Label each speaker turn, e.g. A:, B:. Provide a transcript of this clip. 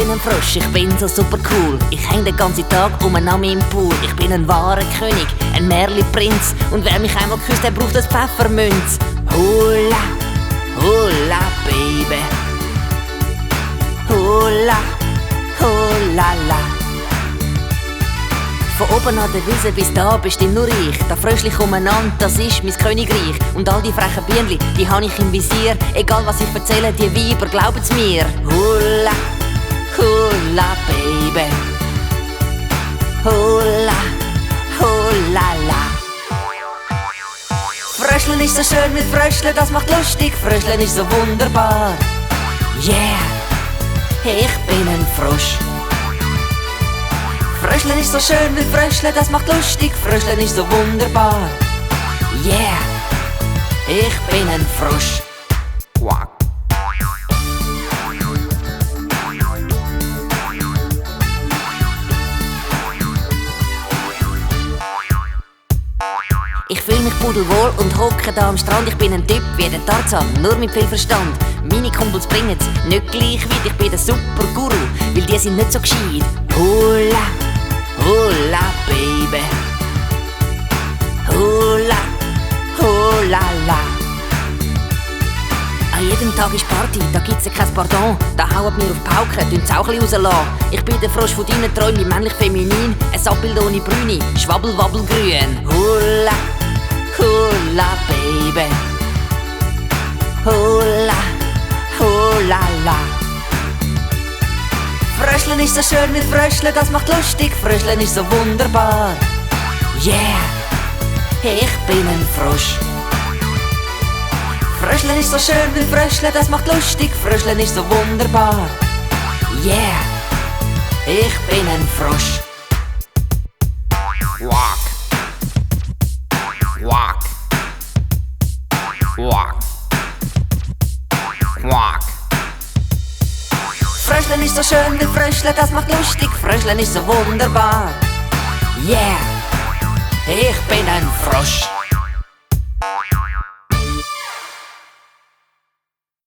A: bin ein Frosch, ich bin so super cool. Ich häng den ganzen Tag umeinander im Pool. Ich bin ein wahrer König, ein Märli-Prinz. Und wer mich einmal küsst, der braucht das Pfeffermünz. Hula, hula, Baby. Hula, hula, la. Von oben an der Wiese bis da bestimmt nur ich. Da Fröschlich umeinander, das ist mein Königreich. Und all die frechen Bienenli, die habe ich im Visier. Egal was ich erzähle, die Weiber glauben's mir. Hula, hula, Baby. Hula, hula, la. Fröscheln ist so schön mit Fröscheln, das macht lustig. Fröscheln ist so wunderbar. Yeah, ich bin ein Frosch. Fröscheln ist so schön mit Fröscheln, das macht lustig. Fröscheln ist so wunderbar. Yeah, ich bin ein Frosch. Quack. Ich fühl mich pudelwohl und hocke da am Strand. Ich bin ein Typ wie der Tarzan, nur mit viel Verstand. Meine Kumpels bringen's nicht gleich weit. Ich bin der super Guru, weil die sind nicht so gescheit. Hula, hula, Baby. Hula, hula, la. An jedem Tag ist Party, da gibt's ja kein Pardon. Da hauen wir auf Pauken, tun's auch ein bisschen rauslassen. Ich bin der Frosch von deinen Träumen, männlich-feminin. Ein Abbild ohne Brüne, schwabbel-wabbel-grün. Hula, hula, Baby. Hula, hula, la. Fröscheln ist so schön mit Fröscheln, das macht lustig. Fröscheln ist so wunderbar. Yeah, ich bin ein Frosch. Fröscheln ist so schön mit Fröscheln, das macht lustig. Fröscheln ist so wunderbar. Yeah, ich bin ein Frosch. Walk, walk, walk, walk. Fröscheln ist so schön mit Fröscheln, das macht lustig. Fröscheln ist so wunderbar. Yeah, ich bin ein Frosch.